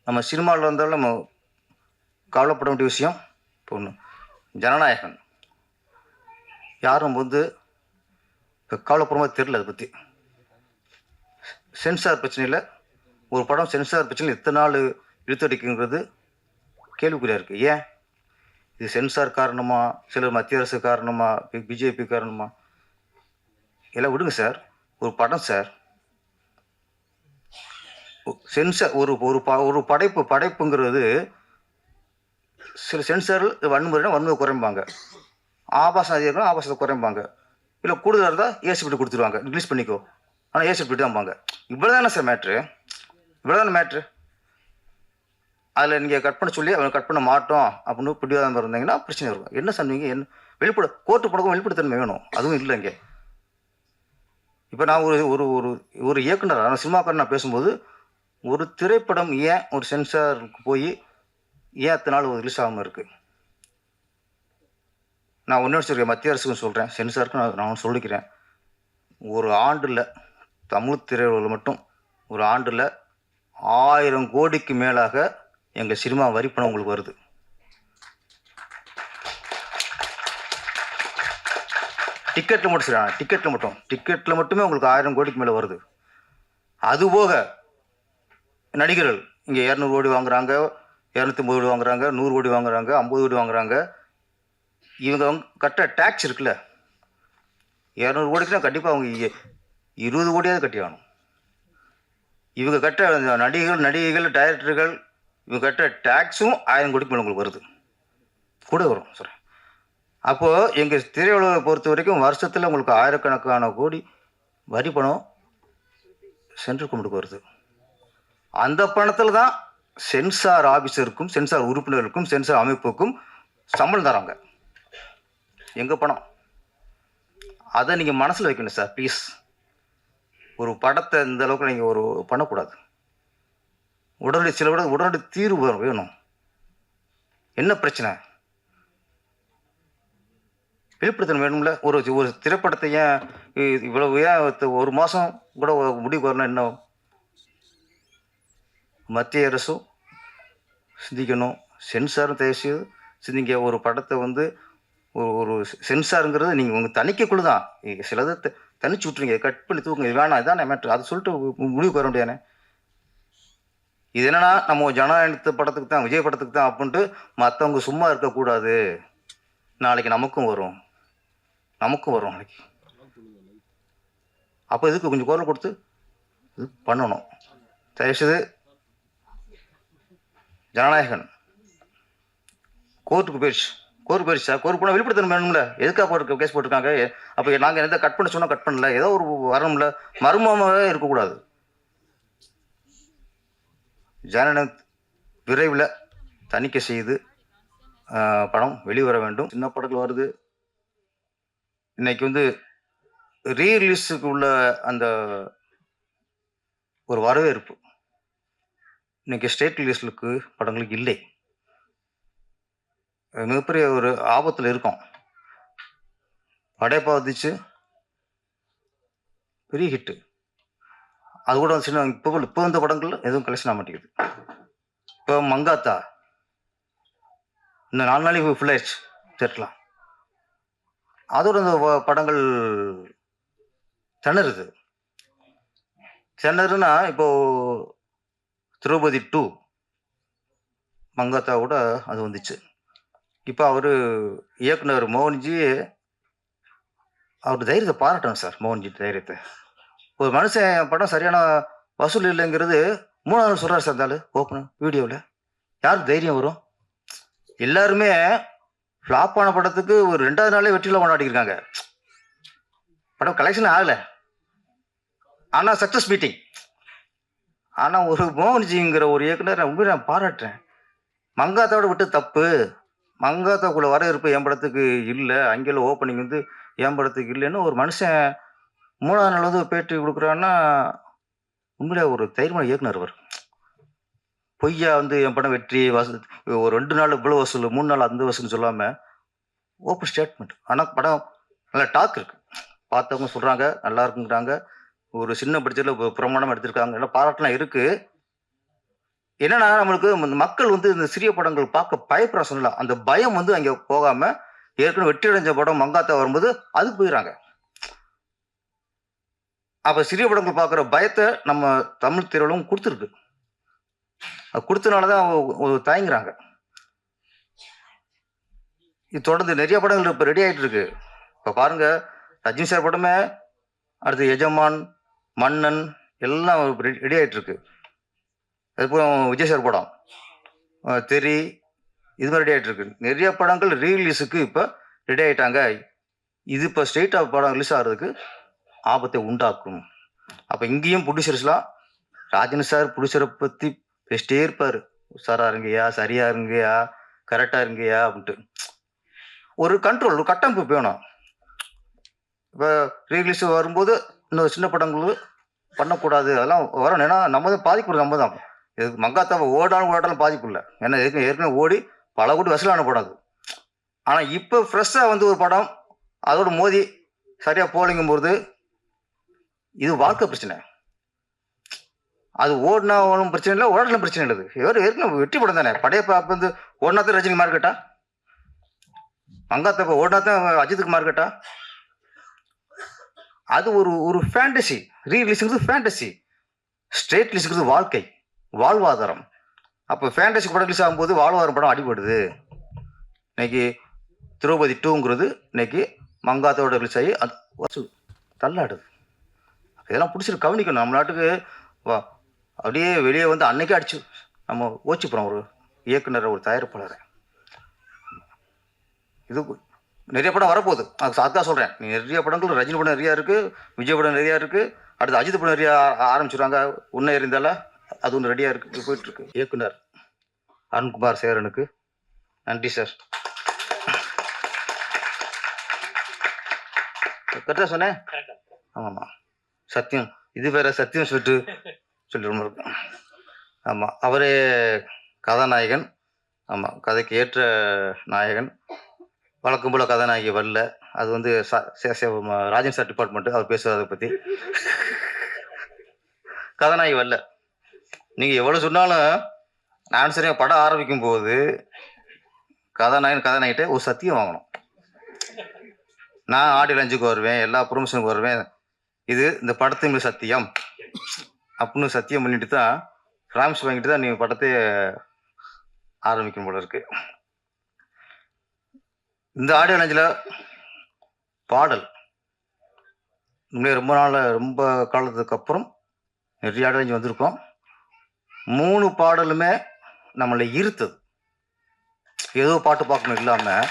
நம்ம சினிமாவில் இருந்தாலும் நம்ம கவலைப்பட வேண்டிய விஷயம் இப்போ ஒன்று, ஜனநாயகன் யாரும் வந்து இப்போ கவலைப்படுற மாதிரி தெரில. அதை பற்றி சென்சார் பிரச்சனையில் ஒரு படம் சென்சார் பிரச்சனையில் எத்தனை நாள் இழுத்தடிக்குங்கிறது கேள்விக்குறியாக இருக்குது. ஏன் இது சென்சார் காரணமா, சில மத்திய அரசு காரணமா, பிஜேபி காரணமா? எல்லாம் விடுங்க சார். ஒரு படம் சார், சென்சார் ஒரு படைப்புங்கிறது சில சென்சார் வன்முறைனா வன்முறை குறைம்பாங்க, ஆபாசம் அதிகம் ஆபாசத்தை குறைம்பாங்க, இல்லை கூடுதலாக இருந்தால் ஏசி பிட்டு கொடுத்துருவாங்க, ரிலீஸ் பண்ணிக்கோ, ஆனால் ஏசி பிட்டு தான்பாங்க. இவ்வளோ தானே சார் மேட்ரு, இவ்வளோ தானே மேட்ரு. அதில் நீங்கள் கட் பண்ண சொல்லி அவங்க கட் பண்ண மாட்டோம் அப்படின்னு பிடிவாதம் இருந்தீங்கன்னா பிரச்சனை இருக்கும். என்ன சொன்னீங்க? என்ன வெளிப்பட கோர்ட்டு படக்கும் வெளிப்படைத்தன்மை வேணும், அதுவும் இல்லை இங்கே. இப்போ நான் ஒரு ஒரு ஒரு ஒரு இயக்குனர், ஆனால் சினிமாக்காரன் நான் பேசும்போது ஒரு திரைப்படம் ஏன் ஒரு சென்சாருக்கு போய் ஏன் அத்தனை நாள் ரிலீஸ் ஆகாமல் இருக்குது? நான் ஒன்று வச்சுருக்கேன், மத்திய அரசுக்கும் சொல்கிறேன், சென்சாருக்கும் நான் சொல்லிக்கிறேன். ஒரு ஆண்டில் தமிழ் திரையுலகில் மட்டும் ஒரு ஆண்டில் 1000 கோடிக்கு மேலாக எங்கள் சினிமா வரிப்பணம் உங்களுக்கு வருது. டிக்கெட்டில் மட்டும் சரி, டிக்கெட்டில் மட்டுமே உங்களுக்கு 1000 கோடிக்கு மேலே வருது. அதுபோக நடிகர்கள் இங்கே 200 கோடி வாங்குறாங்க, 250 கோடி வாங்குறாங்க, 100 கோடி வாங்குறாங்க, 50 கோடி வாங்குறாங்க. இவங்க கட்ட டேக்ஸ் இருக்குல்ல, 200 கோடிக்குனா கண்டிப்பாக அவங்க 20 கோடியாவது கட்டி ஆகணும். இவங்க கட்ட நடிகைகள் டைரக்டர்கள் இவங்க கட்ட டேக்ஸும் 1000 கோடிக்கு மேலே உங்களுக்கு வருது, கூட வரும் சார். அப்போது எங்கள் திரையுலகை பொறுத்த வரைக்கும் வருஷத்தில் உங்களுக்கு ஆயிரக்கணக்கான கோடி வரி பணம் சென்ட்ரல் கவர்மெண்ட்டுக்கு வருது. அந்த பணத்தில் தான் சென்சார் ஆஃபீஸருக்கும், சென்சார் உறுப்பினர்களுக்கும், சென்சார் அமைப்புக்கும் சம்பளம் தராங்க. எங்கள் பணம். அதை நீங்கள் மனசில் வைக்கணும் சார், ப்ளீஸ். ஒரு படத்தை இந்த அளவுக்கு நீங்கள் ஒரு பண்ணக்கூடாது. உடனடி தீர்வு வேணும். என்ன பிரச்சனை? வெளிப்படுத்தணும் வேணும்ல. ஒரு ஒரு திரைப்படத்தை ஏன் இவ்வளவு ஏன் ஒரு மாதம் கூட முடிவு வரணும்? என்ன மத்திய அரசும் சிந்திக்கணும், சென்சாரும் தேசிய சிந்திங்க. ஒரு படத்தை வந்து ஒரு சென்சாருங்கிறது நீங்கள் உங்கள் தணிக்கைக்குள்ளே தான். சிலதை தனிச்சு விட்ருங்க, கட் பண்ணி தூக்குங்க, இது வேணாம், இதானே மேட்ரு, அதை சொல்லிட்டு முடிவுக்கு வர முடியாதுனே. இது என்னன்னா, நம்ம ஜனநாயகத்து படத்துக்கு தான், விஜய் படத்துக்கு தான் அப்படின்ட்டு மற்றவங்க சும்மா இருக்கக்கூடாது. நாளைக்கு நமக்கும் வரும் நாளைக்கு. அப்போ இதுக்கு கொஞ்சம் குரல் கொடுத்து இது பண்ணணும். தயவுசெய்து ஜனநாயகன் கோர்ட்டுக்கு போயிடுச்சு சார். கோர்ட்டு போனால் வெளிப்படுத்தணும் வேணும்ல. எதுக்காக கேஸ் போட்டிருக்காங்க? அப்போ நாங்கள் எந்த கட் பண்ண சொன்னால் கட் பண்ணல, ஏதோ ஒரு வரணும்ல, மர்மமாகவே இருக்கக்கூடாது. ஜனநாயக விரைவில் தணிக்கை செய்து படம் வெளிவர வேண்டும். சின்ன படங்கள் வருது. இன்னைக்கு வந்து ரீரிலீஸுக்கு உள்ள அந்த ஒரு வரவேற்பு இன்னைக்கு ஸ்டேட் ரிலீஸ்லுக்கு படங்களுக்கு இல்லை. மிகப்பெரிய ஒரு ஆபத்தில் இருக்கும். படையப்பா வந்துச்சு, பெரிய ஹிட்டு. அது கூட சின்ன இப்போ இந்த படங்கள் எதுவும் கலெக்ஷன் ஆக மாட்டேங்குது. இப்போ மங்காத்தா இந்த 4 நாளைக்கு ஃபுல் ஆயிடுச்சு தேட்டலாம். அதோட இந்த படங்கள் திணறுனா இப்போ திரௌபதி 2 மங்காத்தா கூட அது வந்துச்சு. இப்போ அவர் இயக்குனர் மோகன்ஜி அவர் தைரியத்தை பாராட்டணும் சார். மோகன்ஜி தைரியத்தை. ஒரு மனுஷன் படம் சரியான வசூல் இல்லைங்கிறது 3வது நாள் சொல்கிறார் சார். இருந்தாலும் ஓப்பன் வீடியோவில் யாருக்கு தைரியம் வரும்? எல்லாருமே ஃப்ளாப்பான படத்துக்கு ஒரு 2வது நாளே வெற்றியில் கொண்டாடிருக்காங்க. படம் கலெக்ஷன் ஆகலை, ஆனால் சக்ஸஸ் மீட்டிங். ஆனால் ஒரு மோகன்ஜிங்கிற ஒரு இயக்குனர் உண்மையை நான் பாராட்டுறேன். மங்காத்தாவோட விட்டு தப்பு. மங்காத்தாக்குள்ள வரவேற்பு என் படத்துக்கு இல்லை, அங்கேயும் ஓப்பனிங் வந்து என் படத்துக்கு இல்லைன்னு ஒரு மனுஷன் 3வது நாள் வந்து பேட்டி கொடுக்குறான்னா உண்மையிலே ஒரு தைரியமான இயக்குனர் அவர். பொய்யா வந்து என் படம் வெற்றி ஒரு 2 நாள் இவ்வளோ வசூல், 3 நாள் அந்த வசூல்னு சொல்லாமல் ஓப்பன் ஸ்டேட்மெண்ட். ஆனால் படம் நல்லா டாக் இருக்கு. பார்த்தவங்க சொல்கிறாங்க நல்லா இருக்குங்கிறாங்க. ஒரு சின்ன பட்ஜெட்டில் பிரமாணம் எடுத்திருக்காங்க, எல்லாம் பாராட்டெலாம் இருக்குது. என்னன்னா நம்மளுக்கு மக்கள் வந்து இந்த சிறிய படங்கள் பார்க்க பயப்படுற சொல்லலாம். அந்த பயம் வந்து அங்கே போகாம, ஏற்கனவே வெற்றி அடைஞ்ச படம் மங்காத்தா வரும்போது அதுக்கு போயிடுறாங்க. அப்ப சிறிய படங்கள் பார்க்குற பயத்த நம்ம தமிழ் திரையுலகம் குடுத்துருக்கு. அது குடுத்தனால தான் தயங்குறாங்க. இது தொடர்ந்து நெறைய படங்கள் இப்ப ரெடி ஆயிட்டு இருக்கு. இப்ப பாருங்க, ரஜினி சார் படமே, அடுத்து எஜமான், மன்னன் எல்லாம் ரெடி ஆயிட்டு இருக்கு. அதுக்கப்புறம் விஜய் சார் படம், தெறி இது மாதிரி ரெடி ஆயிட்டு இருக்கு. நெறைய படங்கள் ரீரிலீஸுக்கு இப்ப ரெடி ஆயிட்டாங்க. இது இப்ப ஸ்ட்ரெயிட்டா படம் ரிலீஸ் ஆகுறதுக்கு ஆபத்தை உண்டாக்கும். அப்ப இங்கேயும் புடிசர்ஸ்லாம் ராஜன் சார் புடிசரை பத்தி பேசிட்டே இருப்பாரு. உஷாரா இருங்கய்யா, சரியா இருங்கய்யா, கரெக்டா இருங்கய்யா அப்படின்ட்டு. ஒரு கண்ட்ரோல், ஒரு கட்டமைப்பு வேணும். இப்போ ரீரிலீஸ் வரும்போது இன்னொரு சின்ன படங்கள் பண்ணக்கூடாது, அதெல்லாம் வரும். ஏன்னா நம்ம தான் பாதிப்பு, நம்ம தான். இது மங்காத்தாவை ஓடாலும் பாதிப்பு இல்லை. ஏன்னா ஏற்கனவே ஓடி பல கோடி வசூலான படம் அது. ஆனால் இப்போ ஃப்ரெஷ்ஷாக வந்து ஒரு படம் அதோட மோதி சரியாக போலிங்கும்போது இது வாழ்க்கை பிரச்சனை. அது ஓடினா ஒன்றும் பிரச்சனை இல்லை, ஓடலாம் பிரச்சனை இல்லை. ஏற்கனவே வெற்றி படம் தானே. படையப்பா அப்போ வந்து ஓடினாத்தான் ரஜினி மார்க்கெட்டா, மங்காத்தப்ப ஓடினாத்தான் அஜித்துக்கு மார்க்கெட்டா? அது ஒரு ஒரு ஃபேண்டசி. ரீரிலீஸுங்கிறது ஃபேண்டசி, ஸ்ட்ரெயிட் ரிலீஸுங்கிறது வாழ்க்கை, வாழ்வாதாரம். அப்போ ஃபேண்டசி படம் ரிலீஸ் ஆகும்போது வாழ்வாதாரம் படம் அடிபடுது. இன்னைக்கு திரௌபதி 2ங்கிறது இன்னைக்கு மங்காத்தோட ரிலீஸ் ஆகி அது தள்ளாடுது. இதெல்லாம் பிடிச்சிட்டு கவனிக்கணும். நம்ம நாட்டுக்கு அப்படியே வெளியே வந்து அன்னைக்கே அடிச்சு நம்ம ஓச்சிப்போம் ஒரு இயக்குனர், ஒரு தயாரிப்பாளரை. இது நிறைய படம் வரப்போகுது. அதுதான் சொல்கிறேன். நிறைய படங்கள், ரஜினி படம் நிறையா இருக்குது, விஜய் படம் நிறையா இருக்குது, அடுத்து அஜித் படம் நிறையா ஆரம்பிச்சுருவாங்க. உன்னை இருந்தால அது ஒன்று ரெடியாக இருக்குது, போயிட்டுருக்கு. இயக்குனர் அருண்குமார் சேரனுக்கு நன்றி சார். கரெக்டாக சொன்னேன்? ஆமாம்மா, சத்தியம். இது வேற சத்தியம் சொல்லிட்டு இருக்கு. ஆமாம், அவரே கதாநாயகன். ஆமாம், கதைக்கு ஏற்ற நாயகன். வழக்கம் போல் கதாநாயகி வரல. அது வந்து ராஜன் சார் டிபார்ட்மெண்ட்டு, அவர் பேசுவார் அதை பற்றி. கதாநாயகி வரல. நீங்கள் எவ்வளோ சொன்னாலும் நான் சரியாக படம் ஆரம்பிக்கும் போது கதாநாயகிட்ட ஒரு சத்தியம் வாங்கணும். நான் ஆடியோ லஞ்சுக்கு வருவேன், எல்லா ப்ரொமோஷனுக்கு வருவேன், இது இந்த படத்தின் மீது சத்தியம் அப்படின்னு சத்தியம் பண்ணிட்டு தான், ப்ராமிஸ் வாங்கிட்டு தான் நீங்கள் படத்தை ஆரம்பிக்கும் போல இருக்கு. இந்த ஆடியோ லஞ்சில் பாடல் உண்மையாக ரொம்ப காலத்துக்கு அப்புறம் நிறைய ஆடியோ லஞ்ச் வந்திருக்கோம். 3 பாடலுமே நம்மளை ஈர்த்தது. ஏதோ பாட்டு பார்க்கணும் இல்லாமல்,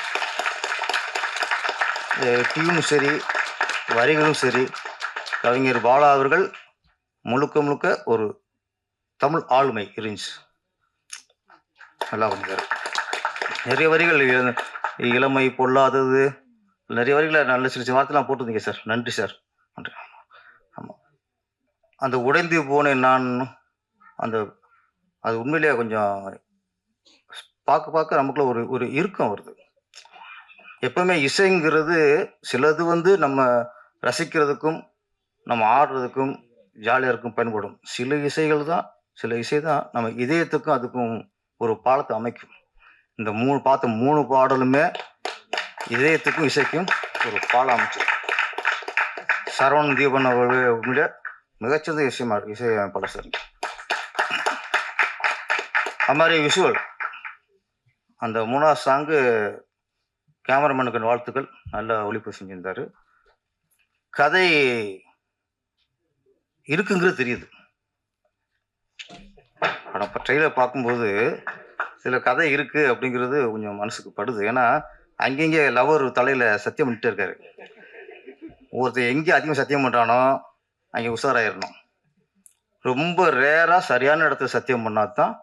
டியூனும் சரி, வரிகளும் சரி, கவிஞர் பாலா அவர்கள் முழுக்க ஒரு தமிழ் ஆளுமை இருந்துச்சு. நல்லா பண்ணிக்காரு. நிறைய வரிகள், இளமை பொல்லாதது, நிறைய வரிகளை நல்ல சில வார்த்தைலாம் போட்டிருந்தீங்க சார். நன்றி சார், நன்றி. ஆமாம், அந்த உடைந்து போனேன் நான், அது உண்மையிலேயே கொஞ்சம் பார்க்க நமக்குள்ள ஒரு இறுக்கம் வருது. எப்பவுமே இசைங்கிறது சிலது வந்து நம்ம ரசிக்கிறதுக்கும் நம்ம ஆடுறதுக்கும் ஜாலியாக இருக்கும் பயன்படும். சில இசை தான் நம்ம இதயத்துக்கும் அதுக்கும் ஒரு பாலத்தை அமைக்கும். இந்த 3 பாடலுமே இதயத்துக்கும் இசைக்கும் ஒரு பாலம் அமைச்சு. சரவணன் தீபன் அவர்கள் உண்மையிலே மிகச்சிறந்த இசையமைப்பாளர் சார். அது மாதிரி விஷுவல், அந்த 3வது சாங்கு கேமராமேனுக்கு வாழ்த்துக்கள், நல்லா ஒளிப்பு செஞ்சிருந்தாரு. கதை இருக்குங்கிறது தெரியுது. ஆனால் இப்போ ட்ரெயிலர் பார்க்கும்போது சில கதை இருக்கு அப்படிங்கிறது கொஞ்சம் மனசுக்கு படுது. ஏன்னா அங்கங்கே லவர் தலையில் சத்தியம் பண்ணிட்டே இருக்காரு. ஒருத்தர் எங்கே அதிகம் சத்தியம் பண்ணுறானோ அங்கே உஷாராயிடணும். ரொம்ப ரேராக சரியான இடத்துல சத்தியம் பண்ணால் தான்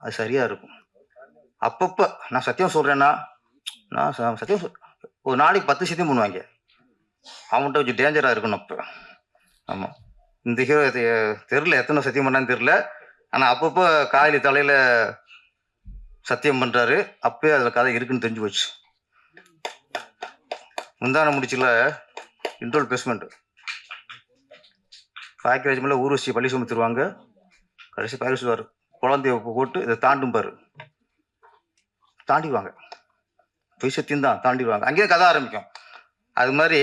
அது சரியாக இருக்கும். அப்பப்போ நான் சத்தியம் சொல்கிறேன்னா, நான் சத்தியம் ஒரு நாளைக்கு 10 சத்தியம் பண்ணுவாங்க. அவன்கிட்ட கொஞ்சம் டேஞ்சராக இருக்கணும் அப்போ. ஆமாம், இந்த ஹீரோ தெரில எத்தனை சத்தியம் பண்ணான்னு தெரில. ஆனால் அப்பப்போ காயலி தலையில் சத்தியம் பண்ணுறாரு. அப்பயே அதில் கதை இருக்குன்னு தெரிஞ்சு போச்சு. முந்தான முடிச்சில் இன்ட்ரோல் பேஸ்மெண்ட் பாக்கியராஜ் மேலே ஊர்வசி பள்ளி சுமத்துருவாங்க. கடைசி பாக்கி சொல்லுவார், குழந்தைய போட்டு இதை தாண்டும் பாரு, தாண்டிடுவாங்க. பொய் சத்தியம் தான், தாண்டிடுவாங்க. அங்கேயே கதை ஆரம்பிக்கும். அது மாதிரி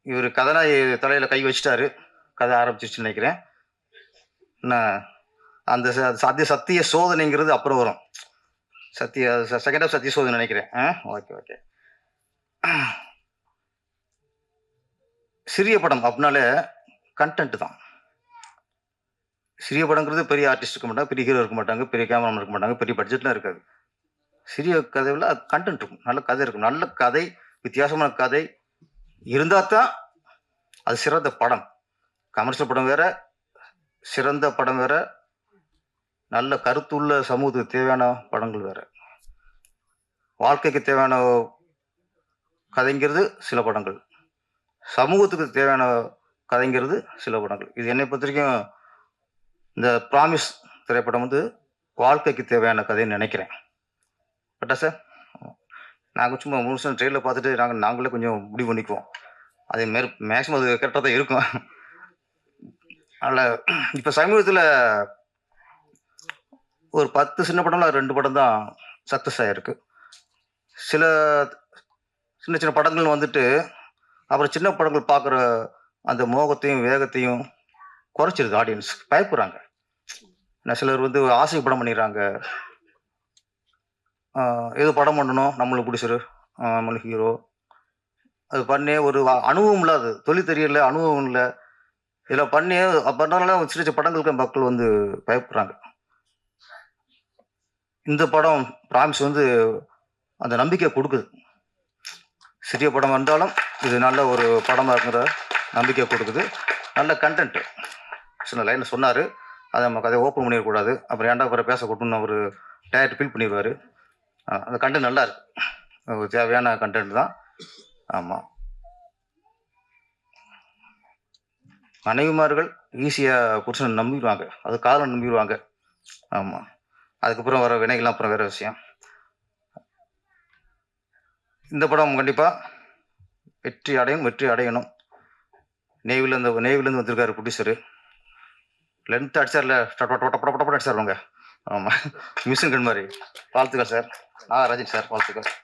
இவர் கதாநாயகி தலையில கை வச்சுட்டாரு, கதை ஆரம்பிச்சிருச்சுன்னு நினைக்கிறேன். நான் அந்த சத்திய சோதனைங்கிறது அப்புறம் வரும். செகண்ட் ஆஃப் சத்திய சோதனை நினைக்கிறேன். Okay okay. சிறிய படம் அப்படின்னாலே கண்டென்ட் தான். சிறிய படங்கிறது பெரிய ஆர்டிஸ்ட் இருக்க மாட்டாங்க, பெரிய ஹீரோ இருக்க மாட்டாங்க, பெரிய கேமராமேன் இருக்க மாட்டாங்க, பெரிய பட்ஜெட்லாம் இருக்காது. சிறிய கதையில் கண்டென்ட் இருக்கும், நல்ல கதை இருக்கும். நல்ல கதை, வித்தியாசமான கதை இருந்தால் தான் அது சிறந்த படம். கமர்ஷியல் படம் வேற, சிறந்த படம் வேற, நல்ல கருத்துள்ள சமூகத்துக்கு தேவையான படங்கள் வேற. வாழ்க்கைக்கு தேவையான கதைங்கிறது சில படங்கள், சமூகத்துக்கு தேவையான கதைங்கிறது சில படங்கள். இது என்னை பொறுத்த வரைக்கும் இந்த ப்ராமிஸ் திரைப்படம் வந்து வாழ்க்கைக்கு தேவையான கதைன்னு நினைக்கிறேன். பட்டா சார், நாங்கள் சும்மா முழுசும் ட்ரெயிலில் பார்த்துட்டு நாங்களே கொஞ்சம் முடிவு பண்ணிக்குவோம். அதே மாரி மேக்ஸிமம் அது கரெக்டாக தான் இருக்கும். அதில் இப்போ சமீபத்தில் ஒரு 10 சின்ன படம்லாம் 2 படம் தான் சக்ஸஸ் ஆகிருக்கு. சில சின்ன சின்ன படங்கள் வந்துட்டு அப்புறம் சின்ன படங்கள் பார்க்குற அந்த மோகத்தையும் வேகத்தையும் குறைச்சிருது. ஆடியன்ஸ் பயப்படுறாங்க. சிலர் வந்து ஆசை படம் பண்ணிடுறாங்க. ஏதோ படம் பண்ணணும், நம்மளுக்கு பிடிச்சிரு, நம்மளுக்கு ஹீரோ, அது பண்ணி ஒரு அனுபவம் இல்லாது, தொழில் தெரியல, அனுபவம் இல்லை, இதில் பண்ணி பண்ணனால சின்ன சின்ன படங்களுக்கு மக்கள் வந்து பயப்படுறாங்க. இந்த படம் ப்ராமிஸ் வந்து அந்த நம்பிக்கை கொடுக்குது. சிறிய படம் வந்தாலும் இது நல்ல ஒரு படமாக இருக்கிற நம்பிக்கை கொடுக்குது. நல்ல கண்டென்ட்டு. சின்ன லைனில் சொன்னார், அதை நம்ம கதையை ஓப்பன் பண்ணிடக்கூடாது, அப்புறம் ஏன்டா அப்புறம் பேச கூட்டணும்னு அவர் டயர்ட் ஃபீல் பண்ணிடுவார். அந்த கண்டென்ட் நல்லா இருக்கு, தேவையான கண்டென்ட் தான். ஆமாம், மனைவிமார்கள் ஈஸியாக புருஷனை நம்பிடுவாங்க, அது காதலை நம்பிடுவாங்க. ஆமாம், அதுக்கப்புறம் வர வினைகள்லாம் அப்புறம் வேறு விஷயம். இந்த படம் கண்டிப்பாக வெற்றி அடையணும். நேவிலேருந்து வந்திருக்காரு ப்ரொடியூசரு. லென்த் அடிச்சார்ல, அடிச்சாருவாங்க. ஆமாம், மிஷின் கன் மாதிரி. வாழ்த்துக்கள் சார். ராஜன் சார், வாழ்த்துக்கள்.